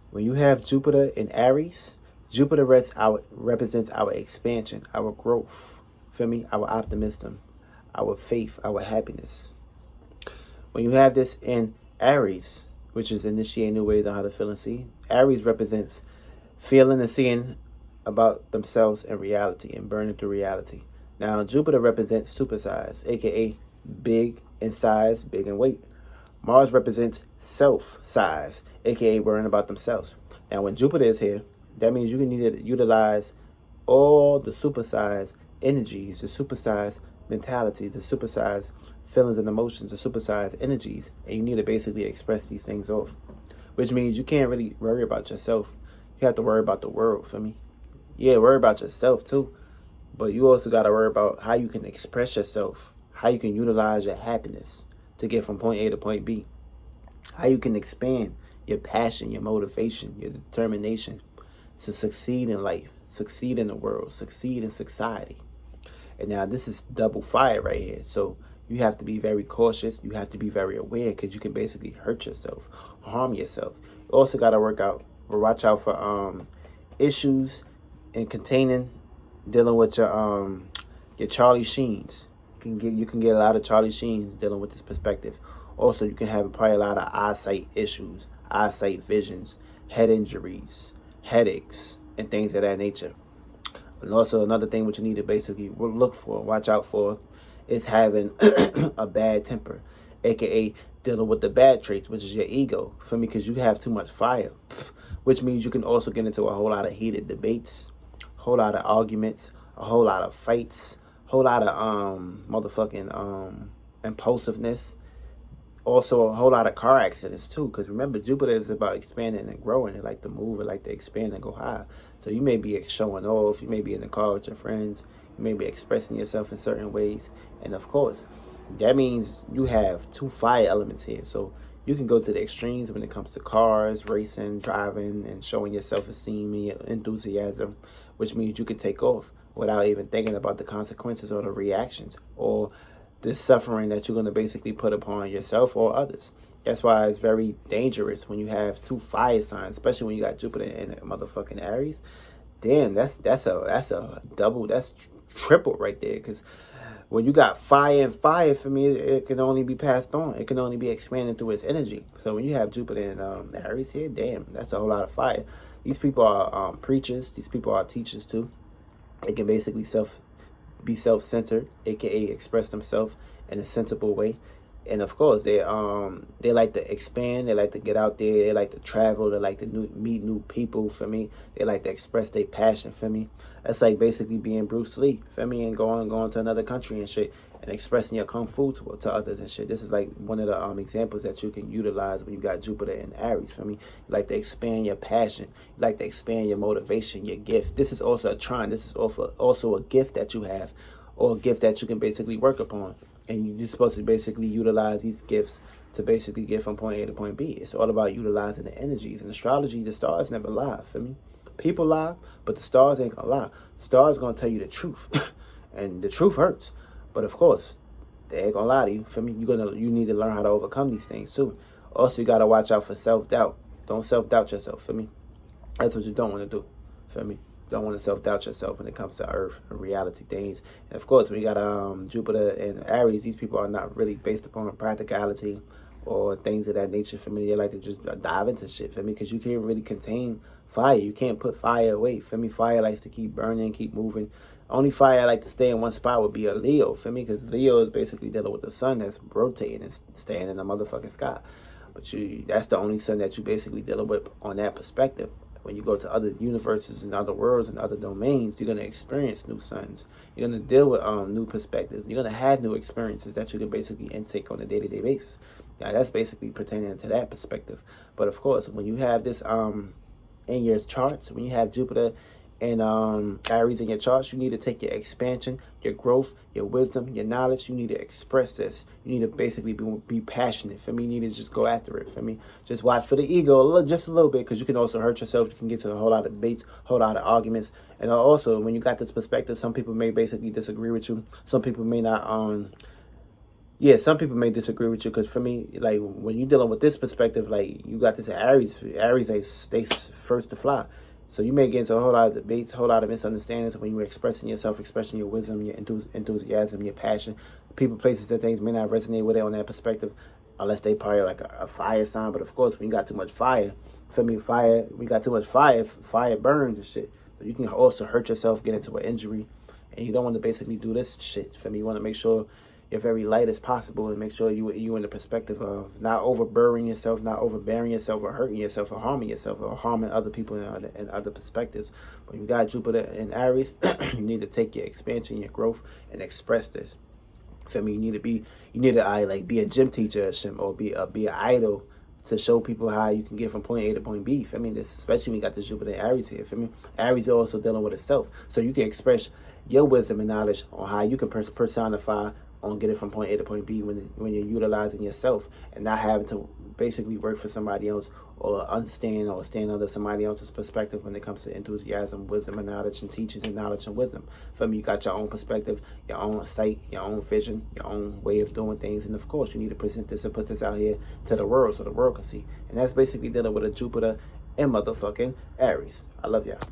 When you have Jupiter in Aries, Jupiter represents our expansion, our growth, feel me? Our optimism, our faith, our happiness. When you have this in Aries, which is initiating new ways on how to feel and see, Aries represents feeling and seeing about themselves in reality and burning through reality. Now, Jupiter represents supersize, aka big in size, big in weight. Mars represents self size, aka worrying about themselves. Now, when Jupiter is here, that means you need to utilize all the supersize energies, the supersize mentalities, the supersize feelings and emotions, the supersize energies, and you need to basically express these things off. Which means you can't really worry about yourself. You have to worry about the world, for me. Yeah, worry about yourself too. But you also got to worry about how you can express yourself, how you can utilize your happiness to get from point A to point B, how you can expand your passion, your motivation, your determination to succeed in life, succeed in the world, succeed in society. And now this is double fire right here. So you have to be very cautious. You have to be very aware because you can basically hurt yourself, harm yourself. You also got to watch out for issues in containing, dealing with your Charlie Sheens. You can get a lot of Charlie Sheens dealing with this perspective. Also, you can have probably a lot of eyesight issues, eyesight visions, head injuries, headaches, and things of that nature. And also another thing which you need to basically look for, watch out for, is having a bad temper, aka dealing with the bad traits, which is your ego. For me, because you have too much fire, which means you can also get into a whole lot of heated debates, a whole lot of arguments, a whole lot of fights, a whole lot of motherfucking impulsiveness. Also, a whole lot of car accidents too, because remember, Jupiter is about expanding and growing. It like to move, it like to expand and go high. So you may be showing off, you may be in the car with your friends, you may be expressing yourself in certain ways. And of course, that means you have two fire elements here. So you can go to the extremes when it comes to cars, racing, driving, and showing your self-esteem and your enthusiasm, which means you can take off without even thinking about the consequences or the reactions or the suffering that you're going to basically put upon yourself or others. That's why it's very dangerous when you have two fire signs, especially when you got Jupiter in motherfucking Aries. Damn, that's a double, that's triple right there. Because when you got fire and fire, for me, it can only be passed on. It can only be expanded through its energy. So when you have Jupiter in Aries here, damn, that's a whole lot of fire. These people are preachers. These people are teachers too. They can basically be self-centered, aka express themselves in a sensible way. And of course, they like to expand, they like to get out there, they like to travel, they like to meet new people, for me. They like to express their passion, for me. That's like basically being Bruce Lee, for me, and going to another country and shit, and expressing your kung fu to others and shit. This is like one of the examples that you can utilize when you got Jupiter in Aries, for me. You like to expand your passion, you like to expand your motivation, your gift. This is also a trine. This is also a gift that you have, or a gift that you can basically work upon. And you're supposed to basically utilize these gifts to basically get from point A to point B. It's all about utilizing the energies. In astrology, the stars never lie, for me. People lie, but the stars ain't gonna lie. Stars gonna tell you the truth. And the truth hurts. But of course, they ain't gonna lie to you. For me, you need to learn how to overcome these things too. Also, you gotta watch out for self-doubt. Don't self-doubt yourself, for me. That's what you don't want to do, for me. Don't want to self-doubt yourself when it comes to Earth and reality things. And of course, when you got Jupiter and Aries, these people are not really based upon practicality or things of that nature. For me, they like to just dive into shit, for me, because you can't really contain fire. You can't put fire away. For me, fire likes to keep burning, keep moving. Only fire I like to stay in one spot would be a Leo, for me, because Leo is basically dealing with the sun that's rotating and staying in the motherfucking sky. But that's the only sun that you basically dealing with on that perspective. When you go to other universes and other worlds and other domains, you're going to experience new suns. You're going to deal with new perspectives. You're going to have new experiences that you can basically intake on a day-to-day basis. Now, that's basically pertaining to that perspective. But of course, when you have this in your charts, when you have Jupiter and Aries in your charts, you need to take your expansion, your growth, your wisdom, your knowledge. You need to express this. You need to basically be passionate. For me, you need to just go after it. For me, just watch for the ego just a little bit, because you can also hurt yourself. You can get to a whole lot of debates, a whole lot of arguments. And also, when you got this perspective, some people may basically disagree with you. Some people may not Yeah, some people may disagree with you because for me, like when you're dealing with this perspective, like you got this Aries. Aries, they first to fly. So you may get into a whole lot of debates, a whole lot of misunderstandings when you're expressing yourself, expressing your wisdom, your enthusiasm, your passion. People, places, and things may not resonate with it on that perspective, unless they probably like a fire sign. But of course, when you got too much fire, for me, fire, we got too much fire, fire burns and shit. So you can also hurt yourself, get into an injury, and you don't want to basically do this shit. For me, you want to make sure you're very light as possible and make sure you in the perspective of not overburdening yourself, not overbearing yourself or hurting yourself or harming other people in other perspectives. When you got Jupiter in Aries, you need to take your expansion, your growth, and express this. Feel me? You need to like be a gym teacher or be an idol to show people how you can get from point A to point B. I mean, this especially when you got the Jupiter and Aries here. For me, Aries is also dealing with itself, so you can express your wisdom and knowledge on how you can personify on getting from point A to point B when you're utilizing yourself and not having to basically work for somebody else or understand or stand under somebody else's perspective when it comes to enthusiasm, wisdom, and knowledge, and teachings and knowledge and wisdom. For me, you got your own perspective, your own sight, your own vision, your own way of doing things, and of course, you need to present this and put this out here to the world so the world can see. And that's basically dealing with a Jupiter and motherfucking Aries. I love y'all.